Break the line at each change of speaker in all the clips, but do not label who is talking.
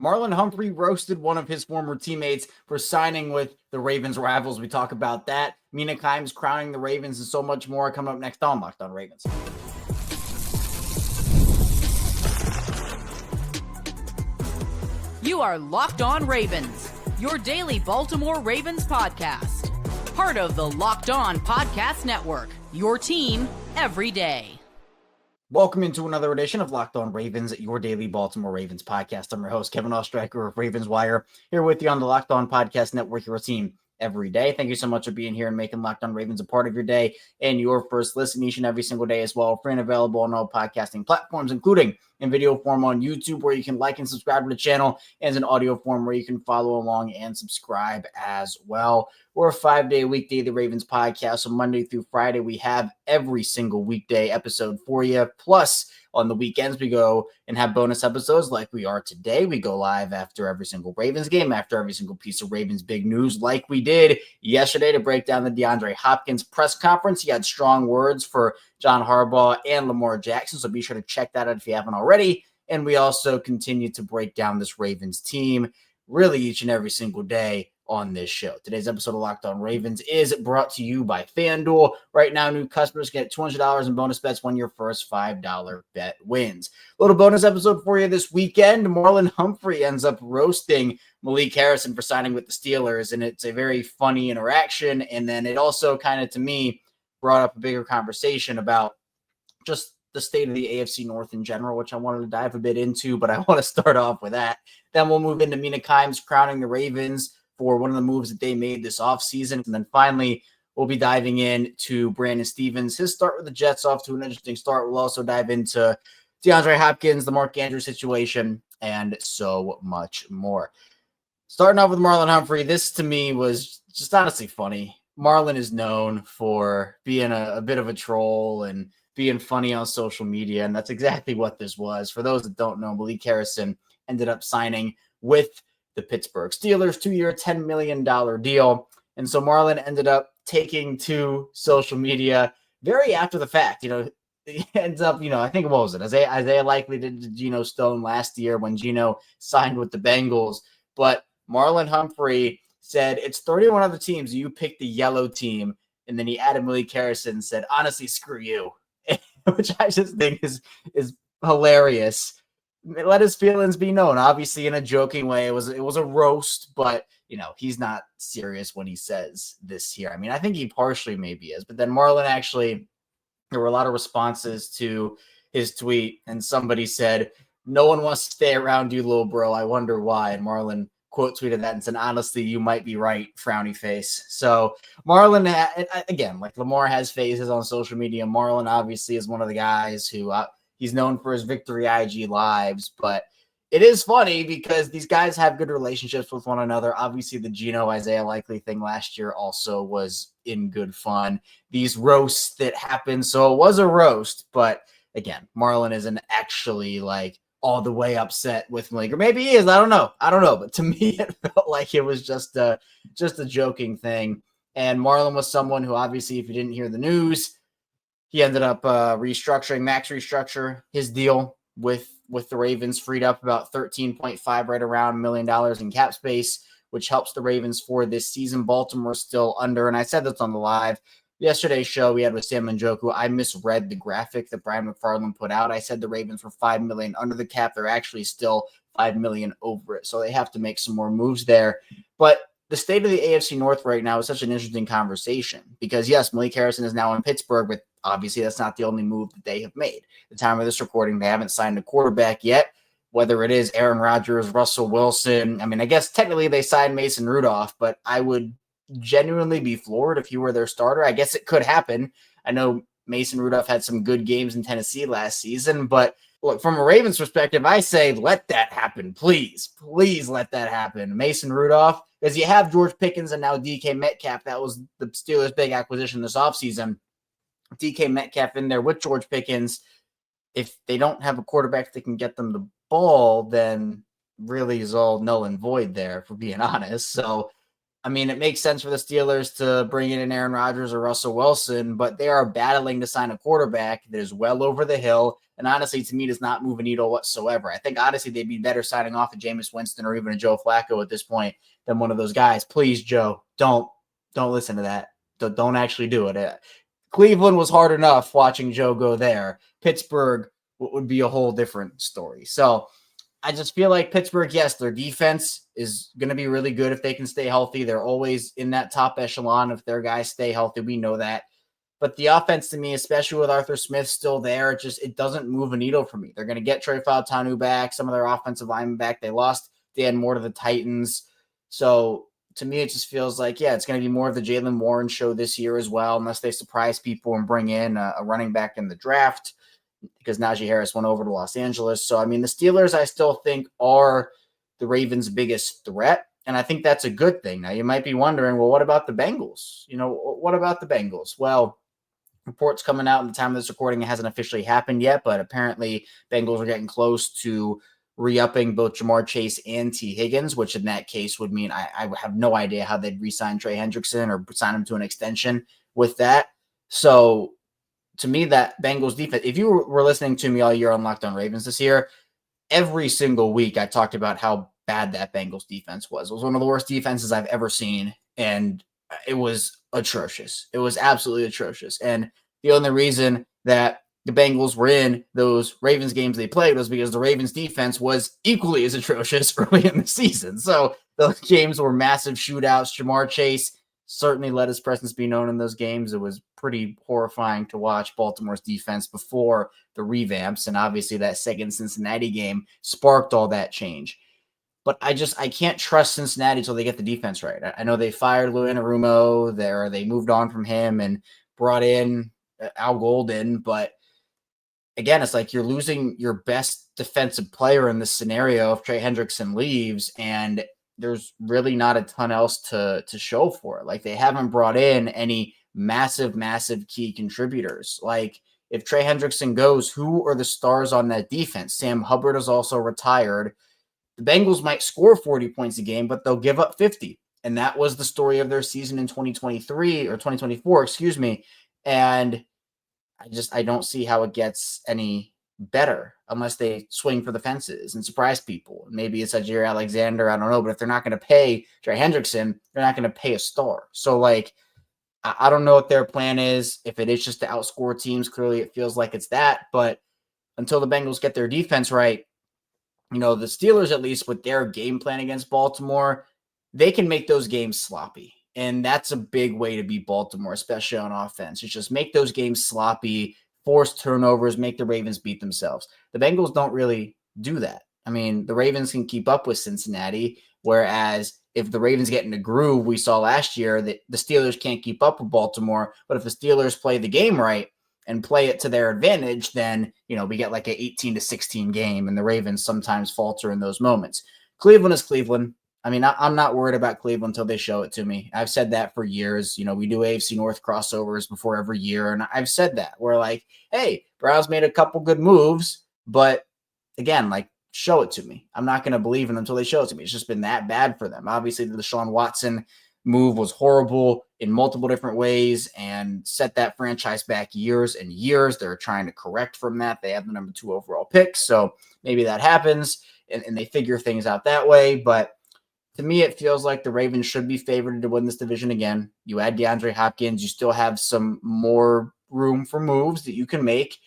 Marlon Humphrey roasted one of his former teammates for signing with the Ravens rivals. We talk about that. Mina Kimes crowning the Ravens and so much more coming up next on Locked On Ravens.
You are Locked On Ravens, your daily Baltimore Ravens podcast. Part of the Locked On Podcast Network, your team every day.
Welcome into another edition of Locked On Ravens, your daily Baltimore Ravens podcast. I'm your host, Kevin Oestreicher of Ravens Wire, here with you on the Locked On Podcast Network, your team every day. Thank you so much for being here and making Locked On Ravens a part of your day and your first listen each and every single day as well. Free and available on all podcasting platforms, including in video form on YouTube, where you can like and subscribe to the channel, and in audio form where you can follow along and subscribe as well. We're a 5-day weekday, the Ravens podcast. So Monday through Friday, we have every single weekday episode for you. Plus, on the weekends, we go and have bonus episodes like we are today. We go live after every single Ravens game, after every single piece of Ravens big news, like we did yesterday to break down the DeAndre Hopkins press conference. He had strong words for John Harbaugh and Lamar Jackson, so be sure to check that out if you haven't already. And we also continue to break down this Ravens team really each and every single day on this show. Today's episode of Locked On Ravens is brought to you by FanDuel. Right now, new customers get $200 in bonus bets when your first $5 bet wins. A little bonus episode for you this weekend. Marlon Humphrey ends up roasting Malik Harrison for signing with the Steelers, and it's a very funny interaction. And then it also kind of, to me, brought up a bigger conversation about just the state of the AFC North in general, which I wanted to dive a bit into, but I want to start off with that. Then we'll move into Mina Kimes crowning the Ravens for one of the moves that they made this offseason. And then finally, we'll be diving into Brandon Stevens, his start with the Jets off to an interesting start. We'll also dive into DeAndre Hopkins, the Mark Andrews situation, and so much more. Starting off with Marlon Humphrey, this to me was just honestly funny. Marlon is known for being a bit of a troll and being funny on social media, and that's exactly what this was. For those that don't know, Malik Harrison ended up signing with the Pittsburgh Steelers, 2-year, $10 million deal. And so Marlon ended up taking to social media very after the fact. He ends up, I think, what was it? Isaiah likely did to Geno Stone last year when Geno signed with the Bengals. But Marlon Humphrey said, it's 31 other teams. You picked the yellow team. And then he added Malik Harrison and said, honestly, screw you, which I just think is hilarious. Let his feelings be known, obviously in a joking way. It was a roast, but he's not serious when he says this here. I mean, I think he partially maybe is, but then Marlon actually, there were a lot of responses to his tweet, and somebody said, no one wants to stay around you, little bro. I wonder why. And Marlon quote tweeted that and said, honestly, you might be right, frowny face. So Marlon, again, like Lamar has phases on social media. Marlon obviously is one of the guys who he's known for his victory IG lives, but it is funny because these guys have good relationships with one another. Obviously, the Geno Isaiah likely thing last year also was in good fun. These roasts that happened, so it was a roast, but again, Marlon isn't actually like all the way upset with Malik, or maybe he is. I don't know, but to me, it felt like it was just a joking thing. And Marlon was someone who, obviously, if you didn't hear the news, he ended up restructure his deal with the Ravens, freed up about $13.5 right around $1 million in cap space, which helps the Ravens for this season. Baltimore still under, and I said this on the live yesterday's show we had with Sam Njoku. I misread the graphic that Brian McFarland put out. I said the Ravens were $5 million under the cap. They're actually still $5 million over it, so they have to make some more moves there. But the state of the AFC North right now is such an interesting conversation because, yes, Malik Harrison is now in Pittsburgh, but obviously that's not the only move that they have made. At the time of this recording, they haven't signed a quarterback yet, whether it is Aaron Rodgers, Russell Wilson. I mean, I guess technically they signed Mason Rudolph, but I would genuinely be floored if he were their starter. I guess it could happen. I know Mason Rudolph had some good games in Tennessee last season, but look, from a Ravens perspective, I say let that happen. Please let that happen. Mason Rudolph, because you have George Pickens and now DK Metcalf. That was the Steelers' big acquisition this offseason. DK Metcalf in there with George Pickens. If they don't have a quarterback that can get them the ball, then really is all null and void there, for being honest. So I mean, it makes sense for the Steelers to bring in an Aaron Rodgers or Russell Wilson, but they are battling to sign a quarterback that is well over the hill. And honestly, to me, does not move a needle whatsoever. I think, honestly, they'd be better signing off a Jameis Winston or even a Joe Flacco at this point than one of those guys. Please, Joe, don't listen to that. Don't actually do it. Cleveland was hard enough watching Joe go there. Pittsburgh would be a whole different story. So I just feel like Pittsburgh, yes, their defense is going to be really good if they can stay healthy. They're always in that top echelon if their guys stay healthy. We know that. But the offense to me, especially with Arthur Smith still there, it doesn't move a needle for me. They're going to get Trey Fautanu back, some of their offensive linemen back. They lost Dan Moore to the Titans. So to me, it just feels like, yeah, it's going to be more of the Jaylen Warren show this year as well, unless they surprise people and bring in a running back in the draft, because Najee Harris went over to Los Angeles. So, I mean, the Steelers, I still think, are the Ravens' biggest threat, and I think that's a good thing. Now, you might be wondering, well, what about the Bengals? What about the Bengals? Well, reports coming out at the time of this recording, it hasn't officially happened yet, but apparently Bengals are getting close to re-upping both Jamar Chase and T. Higgins, which in that case would mean I have no idea how they'd re-sign Trey Hendrickson or sign him to an extension with that. So to me, that Bengals defense, if you were listening to me all year on Locked On Ravens this year, every single week I talked about how bad that Bengals defense was. It was one of the worst defenses I've ever seen, and it was atrocious. It was absolutely atrocious. And the only reason that the Bengals were in those Ravens games they played was because the Ravens defense was equally as atrocious early in the season. So those games were massive shootouts. Jamar Chase certainly let his presence be known in those games. It was pretty horrifying to watch Baltimore's defense before the revamps. And obviously that second Cincinnati game sparked all that change. But I can't trust Cincinnati until they get the defense right. I know they fired Lou Anarumo there. They moved on from him and brought in Al Golden. But again, it's like you're losing your best defensive player in this scenario if Trey Hendrickson leaves, and there's really not a ton else to show for it. Like, they haven't brought in any massive key contributors. Like, if Trey Hendrickson goes, who are the stars on that defense? Sam Hubbard is also retired. The Bengals might score 40 points a game, but they'll give up 50. And that was the story of their season in 2023 or 2024, excuse me. And I don't see how it gets any better unless they swing for the fences and surprise people. Maybe it's a Jair Alexander, I don't know. But if they're not going to pay Trey Hendrickson, they're not going to pay a star. So, like, I don't know what their plan is. If it is just to outscore teams, clearly it feels like it's that. But until the Bengals get their defense right, the Steelers, at least with their game plan against Baltimore, they can make those games sloppy. And that's a big way to beat Baltimore, especially on offense. It's just make those games sloppy, force turnovers, make the Ravens beat themselves. The Bengals don't really do that. I mean, the Ravens can keep up with Cincinnati, whereas if the Ravens get in a groove, we saw last year that the Steelers can't keep up with Baltimore. But if the Steelers play the game right and play it to their advantage, then, we get like an 18-16 game, and the Ravens sometimes falter in those moments. Cleveland is Cleveland. I mean, I'm not worried about Cleveland until they show it to me. I've said that for years. We do AFC North crossovers before every year, and I've said that. We're like, hey, Browns made a couple good moves, but again, like, show it to me. I'm not going to believe in them until they show it to me. It's just been that bad for them. Obviously, the Deshaun Watson move was horrible in multiple different ways and set that franchise back years and years. They're trying to correct from that. They have the number 2 overall pick, so maybe that happens, and they figure things out that way. But to me, it feels like the Ravens should be favored to win this division again. You add DeAndre Hopkins, you still have some more room for moves that you can make.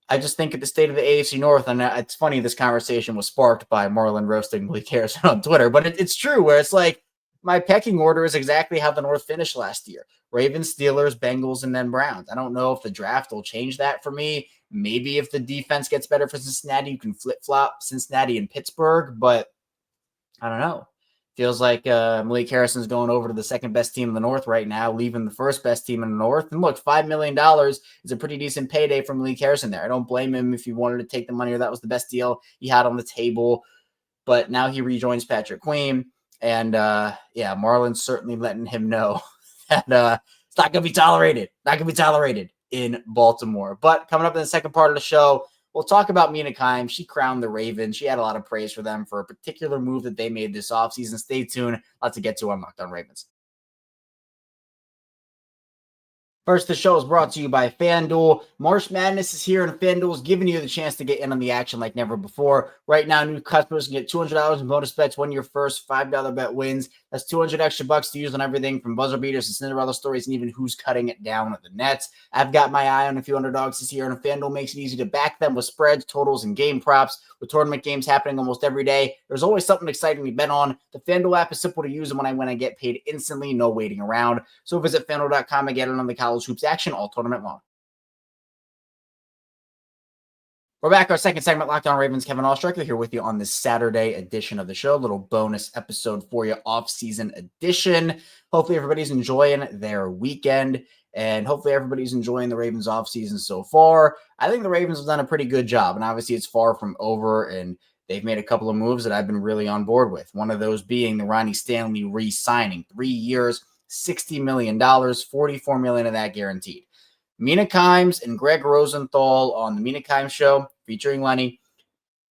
I just think at the state of the AFC North, and it's funny, this conversation was sparked by Marlon roasting Malik Harrison on Twitter, but it's true, where it's like, my pecking order is exactly how the North finished last year. Ravens, Steelers, Bengals, and then Browns. I don't know if the draft will change that for me. Maybe if the defense gets better for Cincinnati, you can flip-flop Cincinnati and Pittsburgh, but I don't know. Feels like Malik Harrison's going over to the second best team in the North right now, leaving the first best team in the North. And look, $5 million is a pretty decent payday for Malik Harrison there. I don't blame him if he wanted to take the money or that was the best deal he had on the table. But now he rejoins Patrick Queen. And, Marlon's certainly letting him know that it's not going to be tolerated. Not going to be tolerated in Baltimore. But coming up in the second part of the show, we'll talk about Mina Kimes. She crowned the Ravens. She had a lot of praise for them for a particular move that they made this offseason. Stay tuned. Lots to get to on Locked On Ravens. First, the show is brought to you by FanDuel. March Madness is here, and FanDuel is giving you the chance to get in on the action like never before. Right now, new customers can get $200 in bonus bets when your first $5 bet wins. That's 200 extra bucks to use on everything from buzzer beaters to Cinderella stories and even who's cutting it down at the nets. I've got my eye on a few underdogs this year, and FanDuel makes it easy to back them with spreads, totals, and game props. With tournament games happening almost every day, there's always something exciting to bet on. The FanDuel app is simple to use, and when I win, I get paid instantly, no waiting around. So visit FanDuel.com and get in on the college hoops action all tournament long. We're back. Our second segment, Locked On Ravens. Kevin Oestreicher here with you on this Saturday edition of the show. A little bonus episode for you, off-season edition. Hopefully everybody's enjoying their weekend, and hopefully everybody's enjoying the Ravens offseason so far. I think the Ravens have done a pretty good job, and obviously it's far from over, and they've made a couple of moves that I've been really on board with. One of those being the Ronnie Stanley re-signing. 3 years, $60 million, $44 million of that guaranteed. Mina Kimes and Greg Rosenthal on the Mina Kimes show featuring Lenny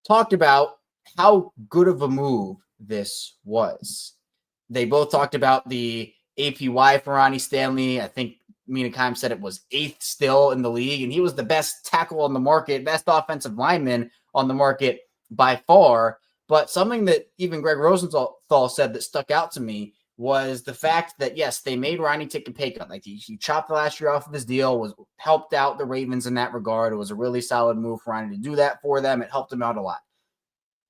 talked about how good of a move this was. They both talked about the APY for Ronnie Stanley. I think Mina Kimes said it was 8th still in the league, and he was the best tackle on the market, best offensive lineman on the market by far. But something that even Greg Rosenthal said that stuck out to me was the fact that, yes, they made Ronnie take a pay cut. Like he chopped the last year off of his deal, was helped out the Ravens in that regard. It was a really solid move for Ronnie to do that for them. It helped him out a lot.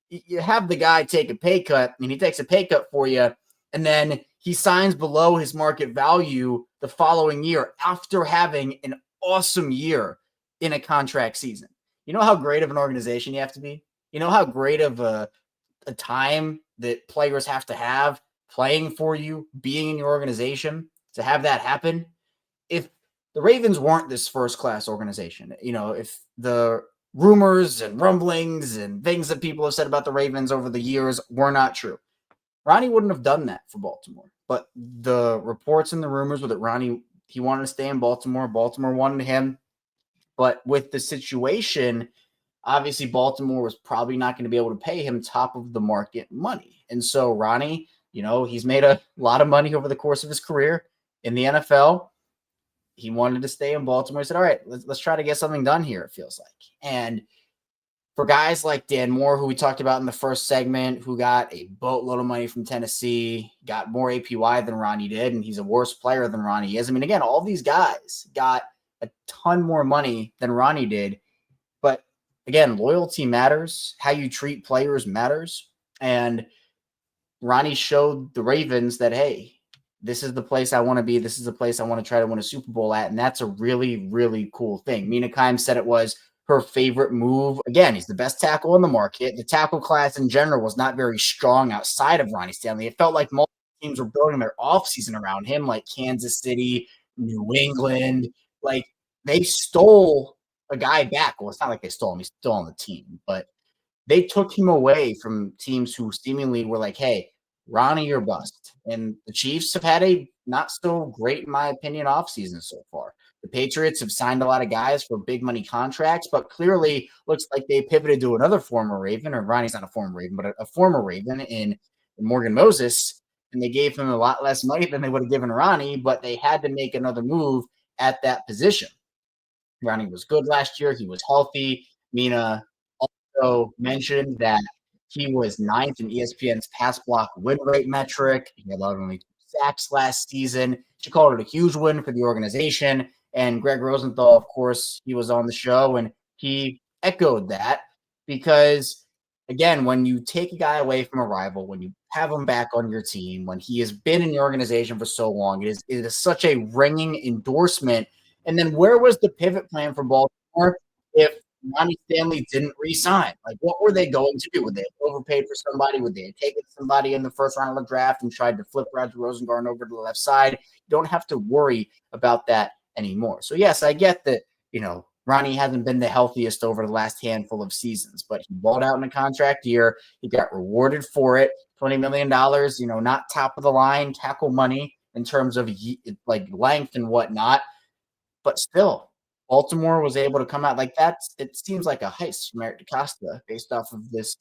You have the guy take a pay cut, and he takes a pay cut for you, and then he signs below his market value the following year after having an awesome year in a contract season. You know how great of an organization you have to be? You know how great of a time that players have to have playing for you, being in your organization to have that happen? If the Ravens weren't this first-class organization, if the rumors and rumblings and things that people have said about the Ravens over the years were not true, Ronnie wouldn't have done that for Baltimore. But the reports and the rumors were that Ronnie, he wanted to stay in Baltimore. Baltimore wanted him. But with the situation, obviously Baltimore was probably not going to be able to pay him top of the market money. And so Ronnie, he's made a lot of money over the course of his career in the NFL. He wanted to stay in Baltimore. He said, all right, let's try to get something done here, it feels like. And for guys like Dan Moore, who we talked about in the first segment, who got a boatload of money from Tennessee, got more APY than Ronnie did, and he's a worse player than Ronnie is. I mean, again, all these guys got a ton more money than Ronnie did. But again, loyalty matters. How you treat players matters. And Ronnie showed the Ravens that, hey, this is the place I want to be. This is the place I want to try to win a Super Bowl at. And that's a really, really cool thing. Mina Kimes said it was her favorite move. Again, he's the best tackle in the market. The tackle class in general was not very strong outside of Ronnie Stanley. It felt like multiple teams were building their offseason around him, like Kansas City, New England. Like, they stole a guy back. Well, it's not like they stole him. He's still on the team. But they took him away from teams who seemingly were like, hey, Ronnie or bust. And the Chiefs have had a not so great, in my opinion, offseason so far. The Patriots have signed a lot of guys for big money contracts, but clearly looks like they pivoted to another former Raven, or Ronnie's not a former Raven, but a former Raven in Morgan Moses, and they gave him a lot less money than they would have given Ronnie, but they had to make another move at that position. Ronnie was good last year. He was healthy. Mina also mentioned that he was 9th in ESPN's pass block win rate metric. He allowed only 2 sacks last season. She called it a huge win for the organization. And Greg Rosenthal, of course, he was on the show, and he echoed that because, again, when you take a guy away from a rival, when you have him back on your team, when he has been in the organization for so long, it is such a ringing endorsement. And then where was the pivot plan for Baltimore if Ronnie Stanley didn't re-sign? Like, what were they going to do? Would they have overpaid for somebody? Would they have taken somebody in the first round of the draft and tried to flip Roger Rosengarten over to the left side? You don't have to worry about that anymore. So, yes, I get that, Ronnie hasn't been the healthiest over the last handful of seasons, but he balled out in a contract year. He got rewarded for it, $20 million, not top of the line tackle money in terms of like length and whatnot, but still, Baltimore was able to come out like that. It seems like a heist from Eric DeCosta based off of this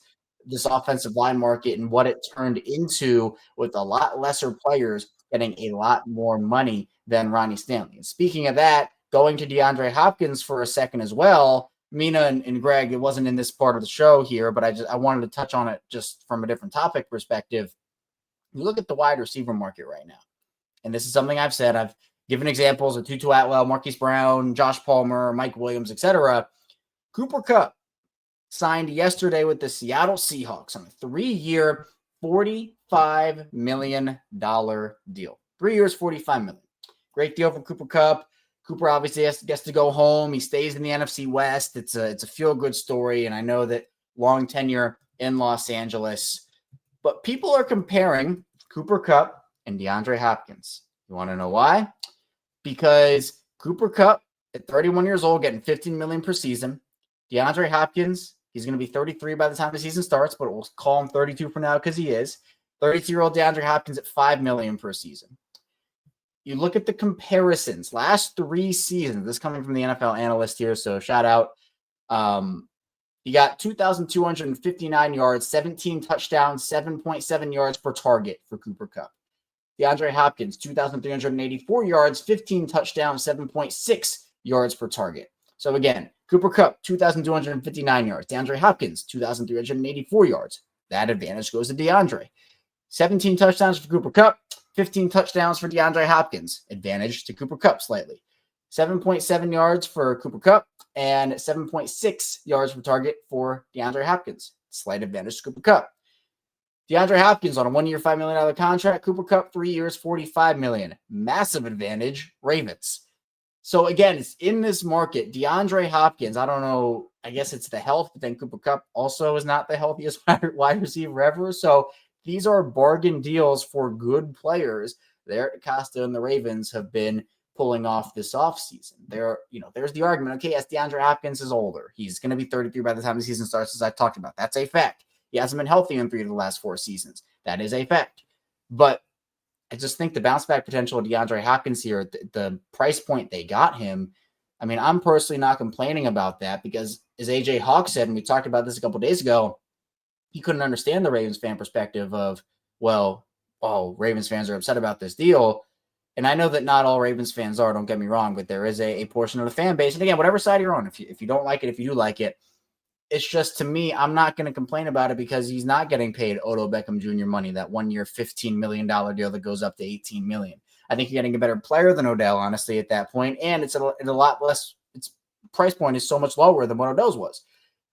offensive line market and what it turned into with a lot lesser players getting a lot more money than Ronnie Stanley. And speaking of that, going to DeAndre Hopkins for a second as well, Mina and Greg, it wasn't in this part of the show here, but I wanted to touch on it just from a different topic perspective. You look at the wide receiver market right now, and this is something I've said. I've given examples of Tutu Atwell, Marquise Brown, Josh Palmer, Mike Williams, etc. Cooper Kupp signed yesterday with the Seattle Seahawks on a 3-year, $45 million deal. 3 years, $45 million. Great deal for Cooper Kupp. Cooper obviously gets to go home. He stays in the NFC West. It's a feel-good story, and I know that long tenure in Los Angeles. But people are comparing Cooper Kupp and DeAndre Hopkins. You want to know why? Because Cooper Kupp, at 31 years old, getting $15 million per season. DeAndre Hopkins, he's going to be 33 by the time the season starts, but we'll call him 32 for now because he is. 32-year-old DeAndre Hopkins at $5 million per season. You look at the comparisons. Last 3 seasons, this coming from the NFL analyst here, so shout out. He got 2,259 yards, 17 touchdowns, 7.7 yards per target for Cooper Kupp. DeAndre Hopkins, 2,384 yards, 15 touchdowns, 7.6 yards per target. So again, Cooper Kupp, 2,259 yards. DeAndre Hopkins, 2,384 yards. That advantage goes to DeAndre. 17 touchdowns for Cooper Kupp, 15 touchdowns for DeAndre Hopkins. Advantage to Cooper Kupp slightly. 7.7 yards for Cooper Kupp and 7.6 yards per target for DeAndre Hopkins. Slight advantage to Cooper Kupp. DeAndre Hopkins on a 1-year, $5 million contract. Cooper Kupp, 3 years, $45 million. Massive advantage, Ravens. So again, it's in this market. DeAndre Hopkins, I don't know, I guess it's the health, but then Cooper Kupp also is not the healthiest wide receiver ever. So these are bargain deals for good players. Derrick Costa and the Ravens have been pulling off this offseason. There's the argument. Okay, yes, DeAndre Hopkins is older. He's going to be 33 by the time the season starts, as I talked about. That's a fact. He hasn't been healthy in 3 of the last 4 seasons. That is a fact. But I just think the bounce back potential of DeAndre Hopkins here, the price point they got him, I mean, I'm personally not complaining about that because, as AJ Hawk said, and we talked about this a couple days ago, he couldn't understand the Ravens fan perspective of, Ravens fans are upset about this deal. And I know that not all Ravens fans are, don't get me wrong, but there is a portion of the fan base. And again, whatever side you're on, if you don't like it, if you do like it, it's just, to me, I'm not going to complain about it because he's not getting paid Odell Beckham Jr. money, that 1-year, $15 million deal that goes up to $18 million. I think you're getting a better player than Odell, honestly, at that point. And it's a lot less, its price point is so much lower than what Odell's was.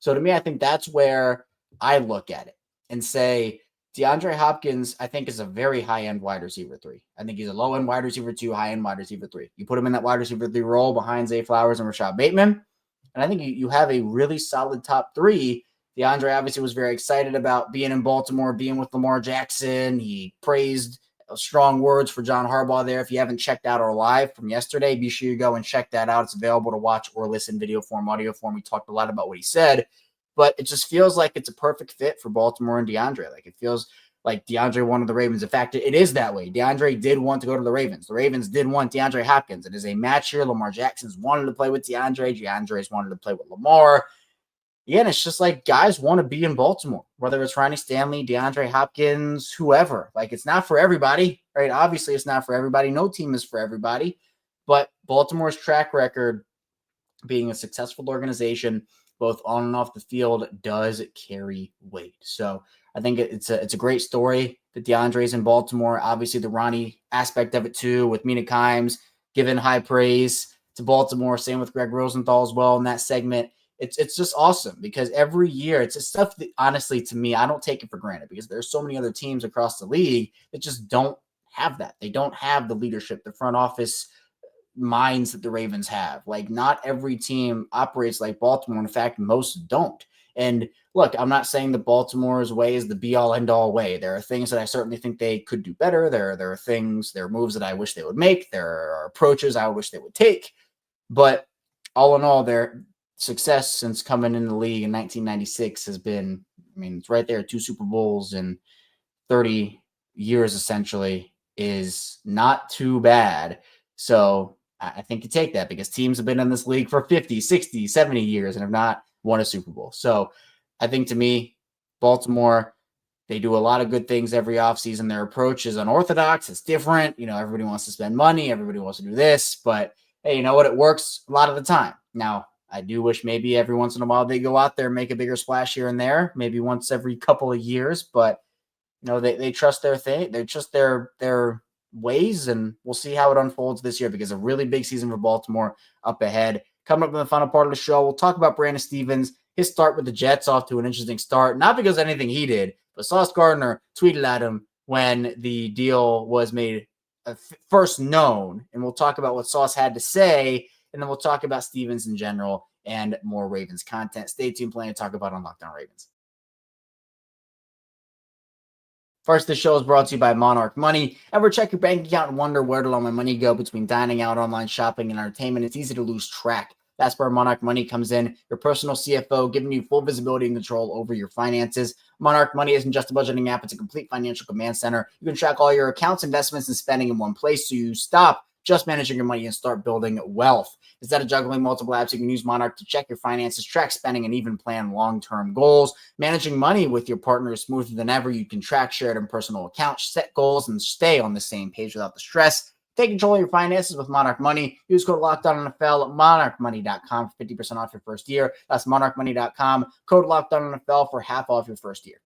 So to me, I think that's where I look at it and say, DeAndre Hopkins, I think, is a very high-end wide receiver 3. I think he's a low-end wide receiver 2, high-end wide receiver 3. You put him in that wide receiver 3 role behind Zay Flowers and Rashod Bateman, and I think you have a really solid top 3. DeAndre obviously was very excited about being in Baltimore, being with Lamar Jackson. He praised strong words for John Harbaugh there. If you haven't checked out our live from yesterday, be sure you go and check that out. It's available to watch or listen video form, audio form. We talked a lot about what he said, but it just feels like it's a perfect fit for Baltimore and DeAndre. Like, it feels like DeAndre wanted the Ravens. In fact, it is that way. DeAndre did want to go to the Ravens. The Ravens did want DeAndre Hopkins. It is a match here. Lamar Jackson's wanted to play with DeAndre. DeAndre's wanted to play with Lamar. Again, it's just like guys want to be in Baltimore, whether it's Ronnie Stanley, DeAndre Hopkins, whoever. Like, it's not for everybody, right? Obviously, it's not for everybody. No team is for everybody. But Baltimore's track record, being a successful organization, both on and off the field, does carry weight. So I think it's a great story that DeAndre's in Baltimore. Obviously, the Ronnie aspect of it too, with Mina Kimes giving high praise to Baltimore. Same with Greg Rosenthal as well in that segment. It's just awesome because every year it's just stuff that, honestly, to me, I don't take it for granted because there's so many other teams across the league that just don't have that. They don't have the leadership, the front office minds that the Ravens have. Like, not every team operates like Baltimore. In fact, most don't. And look, I'm not saying that Baltimore's way is the be-all, end-all way. There are things that I certainly think they could do better. There are moves that I wish they would make. There are approaches I wish they would take. But all in all, their success since coming in the league in 1996 has been, it's right there, 2 Super Bowls in 30 years, essentially, is not too bad. So I think you take that because teams have been in this league for 50, 60, 70 years and have not won a Super Bowl. So I think, to me, Baltimore, They do a lot of good things every offseason. Their approach is unorthodox. It's different. Everybody wants to spend money. Everybody wants to do this. But, hey, you know what? It works a lot of the time. Now, I do wish maybe every once in a while they go out there and make a bigger splash here and there, maybe once every couple of years. But, they trust their thing. They trust their ways, and we'll see how it unfolds this year because a really big season for Baltimore up ahead. Coming up in the final part of the show, we'll talk about Brandon Stevens, his start with the Jets off to an interesting start, not because of anything he did, but Sauce Gardner tweeted at him when the deal was made first known, and we'll talk about what Sauce had to say, and then we'll talk about Stevens in general and more Ravens content. Stay tuned, plenty to talk about on Locked On Ravens. First, the show is brought to you by Monarch Money. Ever check your bank account and wonder where did all my money go between dining out, online shopping, and entertainment? It's easy to lose track. That's where Monarch Money comes in, your personal CFO, giving you full visibility and control over your finances. Monarch Money isn't just a budgeting app, it's a complete financial command center. You can track all your accounts, investments, and spending in one place so you stop just managing your money and start building wealth. Instead of juggling multiple apps, you can use Monarch to check your finances, track spending, and even plan long-term goals. Managing money with your partner is smoother than ever. You can track shared and personal accounts, set goals, and stay on the same page without the stress. Take control of your finances with Monarch Money. Use code LOCKEDONNFL at monarchmoney.com for 50% off your first year. That's monarchmoney.com. Code LOCKEDONNFL for half off your first year.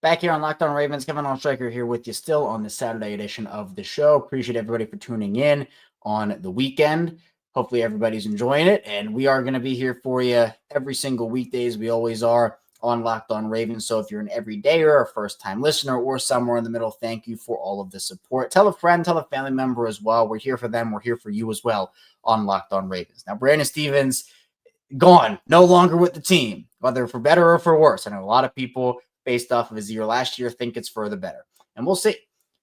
Back here on Locked On Ravens, Kevin Oestreicher here with you still on the Saturday edition of the show. Appreciate everybody for tuning in on the weekend. Hopefully everybody's enjoying it, and we are going to be here for you every single weekday as we always are on Locked On Ravens. So if you're an everydayer or a first-time listener or somewhere in the middle, thank you for all of the support. Tell a friend, tell a family member as well. We're here for them. We're here for you as well on Locked On Ravens. Now, Brandon Stevens, gone, no longer with the team, whether for better or for worse. I know a lot of people based off of his year last year think it's for the better, and we'll see.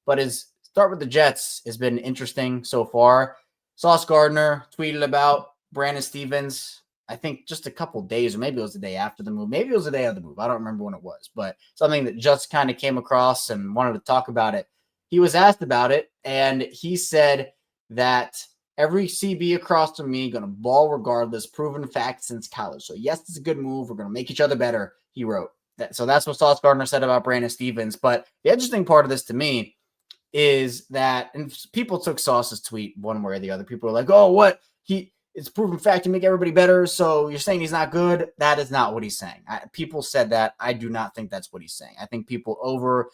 But his start with the Jets has been interesting so far. Sauce Gardner tweeted about Brandon Stevens, I think just a couple days, or maybe it was the day after the move. Maybe it was the day of the move. I don't remember when it was, but something that just kind of came across and wanted to talk about it. He was asked about it, and he said that every CB across from me going to ball regardless, proven fact since college. So yes, it's a good move. We're going to make each other better, he wrote. So that's what Sauce Gardner said about Brandon Stevens. But the interesting part of this to me is that, and people took Sauce's tweet one way or the other. People were like, oh, what? It's proven fact to make everybody better. So you're saying he's not good? That is not what he's saying. People said that. I do not think that's what he's saying. I think people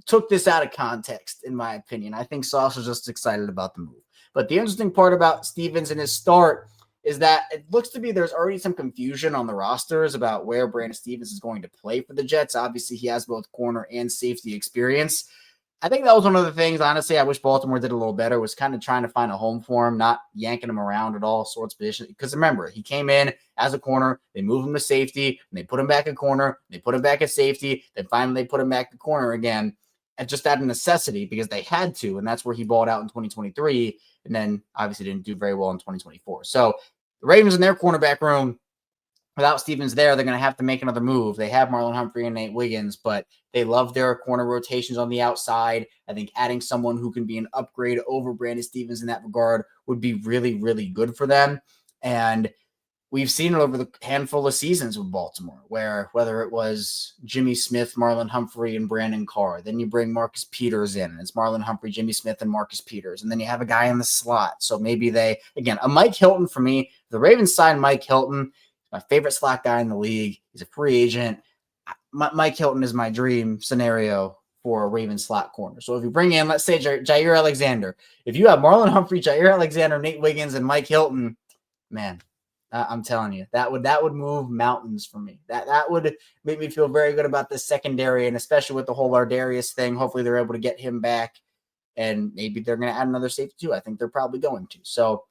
took this out of context, in my opinion. I think Sauce was just excited about the move. But the interesting part about Stevens and his start is that it looks to be there's already some confusion on the rosters about where Brandon Stevens is going to play for the Jets. Obviously, he has both corner and safety experience. I think that was one of the things, honestly, I wish Baltimore did a little better, was kind of trying to find a home for him, not yanking him around at all sorts of positions. Because remember, he came in as a corner, they moved him to safety, and they put him back at corner, they put him back at safety, then finally they put him back at corner again, and just out of necessity because they had to, and that's where he balled out in 2023, and then obviously didn't do very well in 2024. So the Ravens in their cornerback room, without Stevens there, they're going to have to make another move. They have Marlon Humphrey and Nate Wiggins, but they love their corner rotations on the outside. I think adding someone who can be an upgrade over Brandon Stevens in that regard would be really, really good for them. And we've seen it over the handful of seasons with Baltimore, where whether it was Jimmy Smith, Marlon Humphrey, and Brandon Carr, then you bring Marcus Peters in, and it's Marlon Humphrey, Jimmy Smith, and Marcus Peters, and then you have a guy in the slot. So maybe a Mike Hilton for me, the Ravens signed Mike Hilton, my favorite slot guy in the league. He's a free agent. Mike Hilton is my dream scenario for a Ravens slot corner. So if you bring in, let's say, Jair Alexander, if you have Marlon Humphrey, Jair Alexander, Nate Wiggins, and Mike Hilton, man, I'm telling you, that would move mountains for me. That would make me feel very good about this secondary, and especially with the whole Lardarius thing. Hopefully they're able to get him back, and maybe they're going to add another safety too. I think they're probably going to. So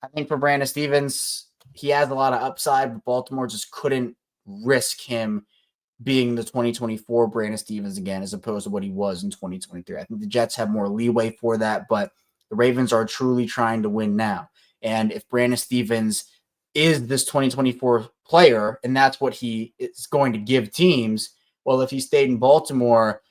I think for Brandon Stevens, he has a lot of upside, but Baltimore just couldn't risk him being the 2024 Brandon Stevens again, as opposed to what he was in 2023. I think the Jets have more leeway for that, but the Ravens are truly trying to win now. And if Brandon Stevens is this 2024 player, and that's what he is going to give teams, well, if he stayed in Baltimore,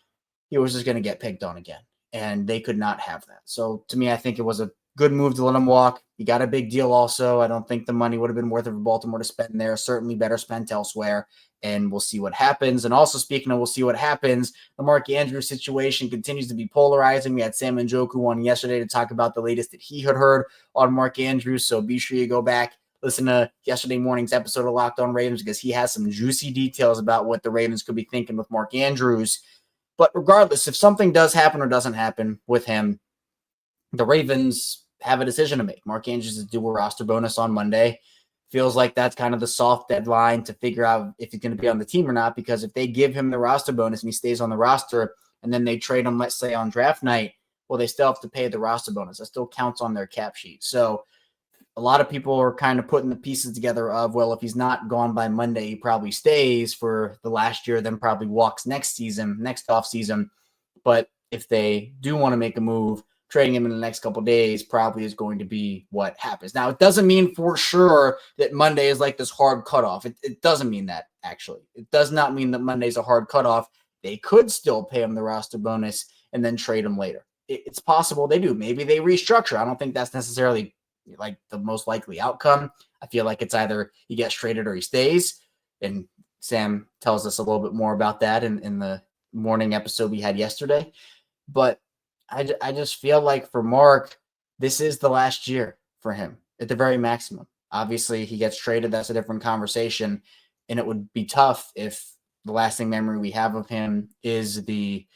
he was just going to get picked on again, and they could not have that. So to me, I think it was a good move to let him walk. He got a big deal also. I don't think the money would have been worth it for Baltimore to spend there. Certainly better spent elsewhere. and we'll see what happens. And also, speaking of we'll see what happens, the Mark Andrews situation continues to be polarizing. We had Sam Njoku on yesterday to talk about the latest that he had heard on Mark Andrews. So be sure you go back, listen to yesterday morning's episode of Locked On Ravens, because he has some juicy details about what the Ravens could be thinking with Mark Andrews. But regardless, if something does happen or doesn't happen with him, the Ravens have a decision to make. Mark Andrews is due a roster bonus on Monday. Feels like that's kind of the soft deadline to figure out if he's going to be on the team or not, because if they give him the roster bonus and he stays on the roster and then they trade him, let's say, on draft night, well, they still have to pay the roster bonus. That still counts on their cap sheet. So a lot of people are kind of putting the pieces together of, well, if he's not gone by Monday, he probably stays for the last year, then probably walks next offseason. But if they do want to make a move, trading him in the next couple of days probably is going to be what happens. Now, it doesn't mean for sure that Monday is like this hard cutoff. It doesn't mean that, actually. It does not mean that Monday's a hard cutoff. They could still pay him the roster bonus and then trade him later. It's possible they do. Maybe they restructure. I don't think that's necessarily like the most likely outcome. I feel like it's either he gets traded or he stays. And Sam tells us a little bit more about that in the morning episode we had yesterday. But I just feel like for Mark, this is the last year for him at the very maximum. Obviously, he gets traded. That's a different conversation. And it would be tough if the lasting memory we have of him is the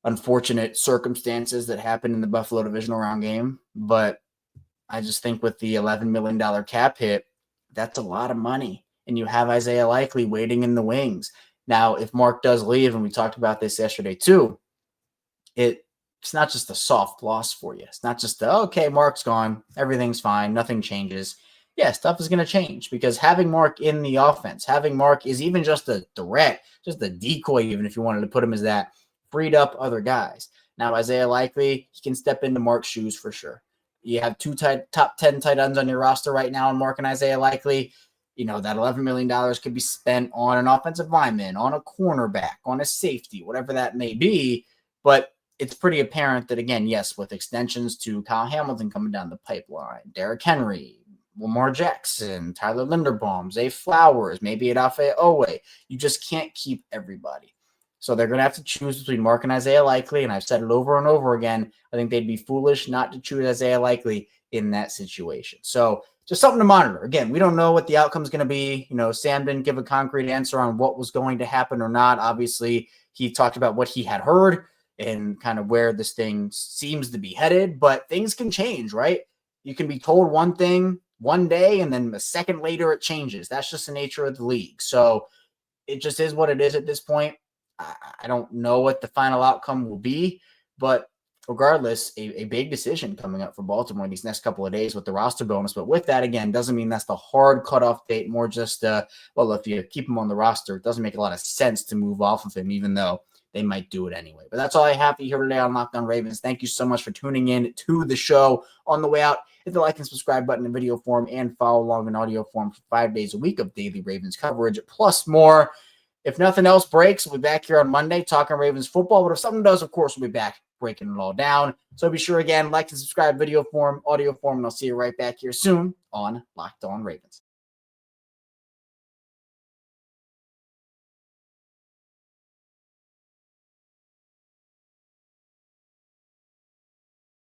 unfortunate circumstances that happened in the Buffalo divisional round game. But I just think with the $11 million cap hit, that's a lot of money. And you have Isaiah Likely waiting in the wings. Now, if Mark does leave, and we talked about this yesterday too, it's not just a soft loss for you. It's not just okay, Mark's gone, everything's fine, nothing changes. Yeah, stuff is going to change, because having Mark in the offense, having Mark is even just a threat, just a decoy, even if you wanted to put him as that, freed up other guys. Now, Isaiah Likely, he can step into Mark's shoes for sure. You have two top 10 tight ends on your roster right now, and Mark and Isaiah Likely. You know, that $11 million could be spent on an offensive lineman, on a cornerback, on a safety, whatever that may be. But it's pretty apparent that, again, yes, with extensions to Kyle Hamilton coming down the pipeline, Derrick Henry, Lamar Jackson, Tyler Linderbaum, Zay Flowers, maybe Edafe Owe, you just can't keep everybody. So they're going to have to choose between Mark and Isaiah Likely, and I've said it over and over again. I think they'd be foolish not to choose Isaiah Likely in that situation. So just something to monitor. Again, we don't know what the outcome is going to be. You know, Sam didn't give a concrete answer on what was going to happen or not. Obviously, he talked about what he had heard and kind of where this thing seems to be headed, but things can change, right? You can be told one thing one day, and then a second later it changes. That's just the nature of the league. So it just is what it is at this point. I don't know what the final outcome will be, but regardless, a big decision coming up for Baltimore these next couple of days with the roster bonus. But with that, again, doesn't mean that's the hard cutoff date, more just, well, if you keep him on the roster, it doesn't make a lot of sense to move off of him, even though they might do it anyway. But that's all I have for you here today on Locked On Ravens. Thank you so much for tuning in to the show. On the way out, hit the like and subscribe button in video form and follow along in audio form for 5 days a week of daily Ravens coverage, plus more. If nothing else breaks, we'll be back here on Monday talking Ravens football. But if something does, of course, we'll be back breaking it all down. So be sure, again, like and subscribe video form, audio form, and I'll see you right back here soon on Locked On Ravens.